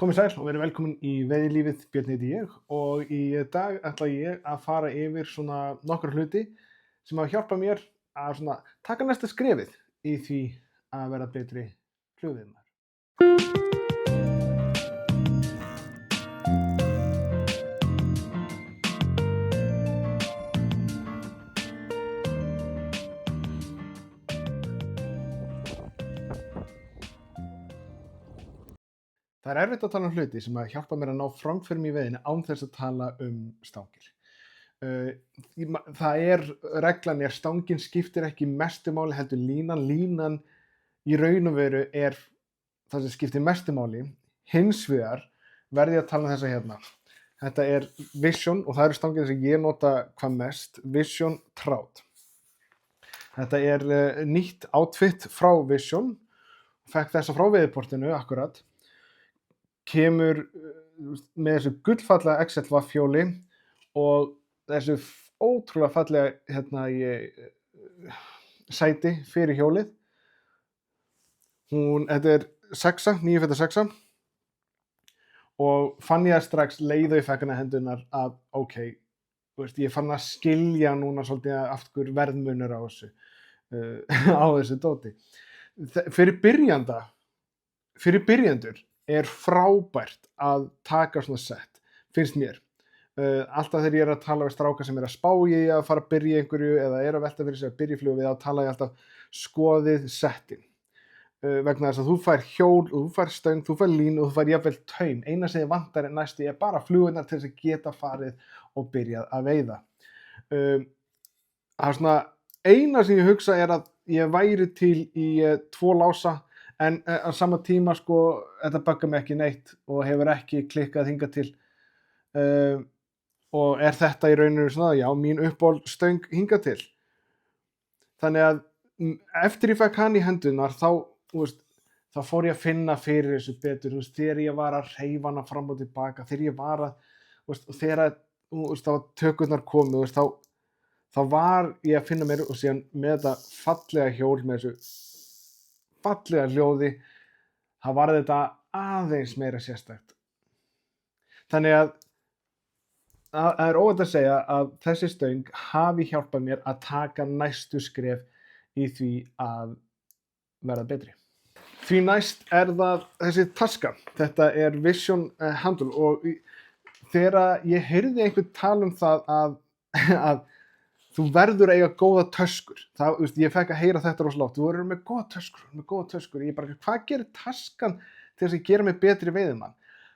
Komið sæl og verið velkomin í Veiðilífið, Björn heiti ég og í dag ætla ég að fara yfir svona nokkra hluti sem hafa hjálpað mér að svona taka næsta skrefið í því að verða betri flugveiðimaður. Það er erfitt að tala um hluti sem hjálpa mér að ná framförum í veiðinni án þess að tala stangir. Reglan er stangin skiptir ekki mestu máli heldur línan. Línan í raun og veru er það sem skiptir mestu máli. Hins vegar verð ég að tala um þessa hérna. Þetta er Vision og það eru stangir sem ég nota hvað mest. Vision Trout. Þetta er nýtt outfit frá Vision. Fekk þessa frá veiðiportinu akkurat. Kemur með þessu gullfallega XL fjóli og þessu ótrúlega fallega sæti fyrir hjólið. Þetta er 9 feta 6 og fann ég strax leið og ég fekk hana hendurnar að ég fann að skilja núna svolítið aftur verðmunur á þessu dóti. Fyrir byrjendur er frábært að taka svona sett, finnst mér. Alltaf þegar ég að tala við stráka sem að spá í að fara að byrja einhverju eða að velta fyrir sig að byrja í flugu við, þá tala ég alltaf skoðið settin. Vegna þess að þú fær hjól, þú fær stöng, þú fær línu og þú fær jafnvel taum. Eina sem ég vantar næstu er bara flugurnar til þess að geta farið og byrjað að veiða. Það er svona eina sem ég hugsa er að ég væri til í 2 lása. En á sama tíma þetta buggar mig ekki neitt og hefur ekki klikkað hingað til. Og er þetta í rauninu svona, já, mín uppáhaldsstöng hingað til. Þannig að eftir ég fekk hann í hendunar, þá fór ég að finna fyrir þessu betur. Þegar ég var að hreyfa hana fram og tilbaka, þegar ég var að tökurnar komu, þá var ég að finna mér og síðan með þetta fallega hjól með þessu fallega hljóði, það var þetta aðeins meira sérstakt. Þannig að það er óhætt að segja að þessi stöng hafi hjálpað mér að taka næstu skref í því að verða betri. Því næst er það þessi taska. Þetta er Vision Handle og þegar ég heyrði einhvern tala um það að þú verður að eiga góða töskur. Ég fekk að heyra þetta rosalega oft. Þú verður með góða töskur. Ég bara, hvað gerir taskan til þess að gera mig betri veiðimann?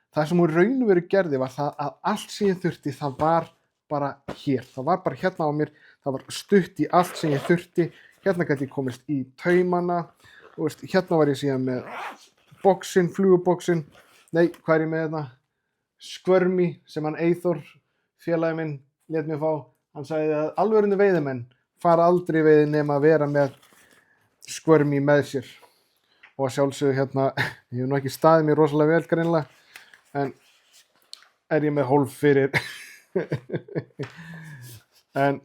Það sem hún raun og veru gerði var það að allt sem ég þurfti, það var bara hér. Það var bara hérna á mér. Það var stutt í allt sem ég þurfti. Hérna gæti ég komist í taumana. Hérna var ég síðan með fluguboksin. Nei, hvað er ég með hérna? Skvörmi sem hann Eyþór, félagi minn, lét mér fá. Hann sagði að alvörinu veiðimenn fara aldrei veiði nema að vera með skvörmi með sér. Og að sjálfsögðu hérna, ég hef nú ekki staðið mér rosalega vel greinilega, en er ég með hólf fyrir. En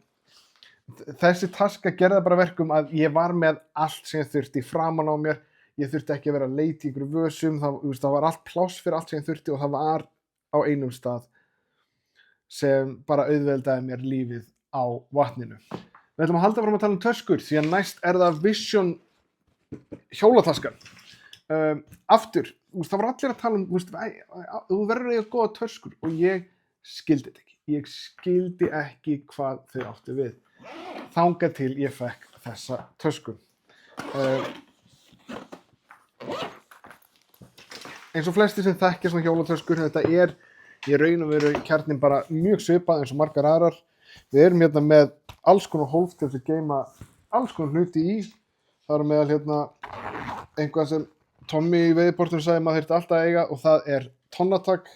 þessi taska gerði bara verkum að ég var með allt sem ég þurfti framan á mér. Ég þurfti ekki að vera að leita í einhverju vösum, það var allt pláss fyrir allt sem ég þurfti og það var á einum stað sem bara auðveldaði mér lífið á vatninu. Við ætlum að halda fram að tala um töskur, því að næst er það Vision hjólataskan. Aftur, það var allir að tala um, þú verður að eiga góða töskur og ég skildi þetta ekki. Ég skildi ekki hvað þau áttu við. Þangað til ég fekk þessa tösku. Eins og flestir sem þekkja svona hjólatöskur, þetta er í raun og veru kjarnin bara mjög svipað eins og margar aðrar. Við erum hérna með alls konar hólf til að geyma alls konar hluti í. Það er meðal hérna einhvað sem Tommy í veiðiportinu sagði maður þyrfti alltaf að eiga og það er tonnatak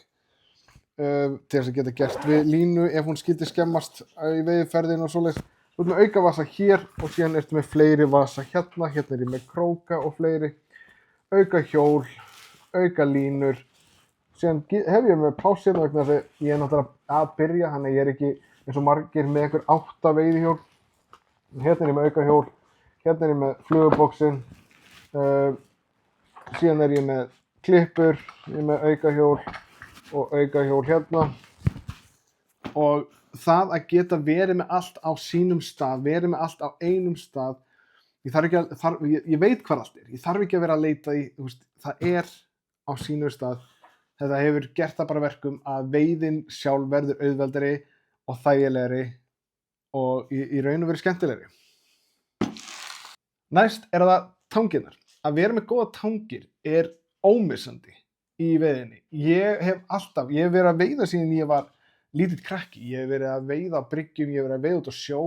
til þess að geta gert við línu ef hún skyldi skemmast í veiðiferðinu og svoleiðis. Þú ert með aukavasa hér og síðan ertu með fleiri vasa hérna. Hérna er ég með króka og fleiri. Auka hjól, auka línur. Síðan hef ég með pláss hérna vegna þess að ég er náttúrulega að byrja, þannig að ég er ekki eins og margir með einhver 8 veiðihjól. Hérna er ég með auka hjól, hérna er ég með fluguboksin, síðan er ég með klippur, ég er með aukahjól og aukahjól hérna. Og það að geta verið með allt á sínum stað, verið með allt á einum stað, ég veit hvað allt er, ég þarf ekki að vera að leita í, það er á sínum stað. Þetta hefur gert það bara verkum að veiðin sjálf verður auðveldari og þægilegri og í raun og veru skemmtilegri. Næst það tangirnar. Að vera með góða tangir er ómissandi í veiðinni. Ég hef verið að veiða síðan ég var lítill krakki. Ég hef verið að veiða á bryggjum, ég hef verið að veiða út á sjó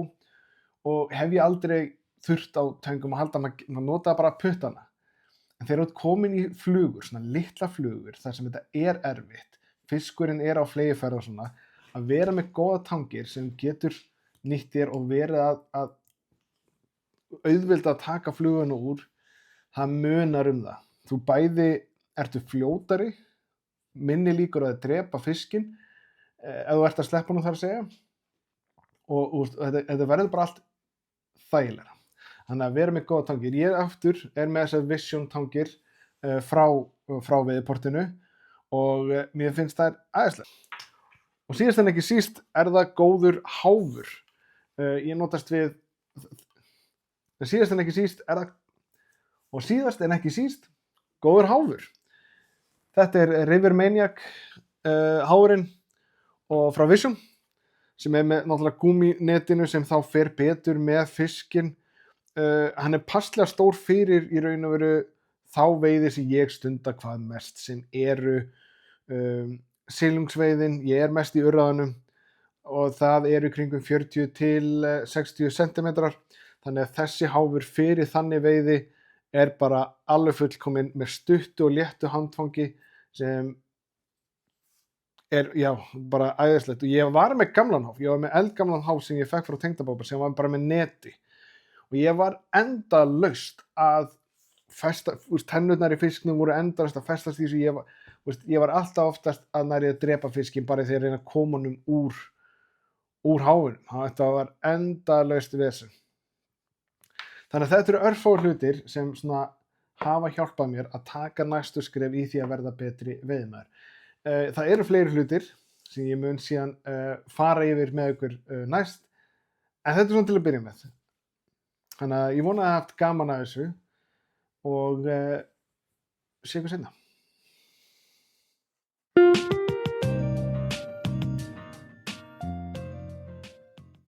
og hef ég aldrei þurft á töngum að halda, maður notaði bara puttana. En þegar þú ert komin í flugur, svona litla flugur, þar sem þetta er erfitt, fiskurinn er á fleygiferð og svona, að vera með góða tangir sem getur nýtt þér og verið að auðvelda að taka fluguna úr, það munar það. Þú bæði ertu fljótari, minni líkur að drepa fiskinn, ef þú ert að sleppa honum þar að segja, og þetta verður bara allt þægilegra. Þannig að vera með góða tangir. Ég aftur með þessar Vision tangir frá veiðiportinu og mér finnst það æðislega. Og síðast en ekki síst það góður háfur. Ég notast við, síðast en ekki síst góður háfur. Þetta River Maniac háfurinn og frá Vision sem með náttúrulega gúmínetinu sem þá fer betur með fiskinn. Hann passlega stór fyrir í raun og veru þá veiði sem ég stunda hvað mest, sem eru silungsveiðin. Ég mest í urðaðanum og það í kringum 40 til 60 cm. Þannig að þessi háfur fyrir þannig veiði bara alveg fullkominn með stuttu og léttu handfangi sem bara æðislegt. Og ég var með gamlan háf, ég var með eldgamlan háf sem ég fekk frá tengdapabba sem var bara með neti. Og ég var endalaust að festa, tennurnar í fisknum voru endalaust að festast í þessu. Ég var alltaf oftast að næri að drepa fiskinn bara þegar ég reyna að koma honum úr háfinum. Þetta var endalaust vesen. Þannig að þetta eru örfáir hlutir sem hafa hjálpað mér að taka næstu skref í því að verða betri veiðimaður. Það eru fleiri hlutir sem ég mun síðan fara yfir með ykkur næst, en þetta svona til að byrja með. Þannig að ég vona að haft gaman að þessu og sé ykkur seinna.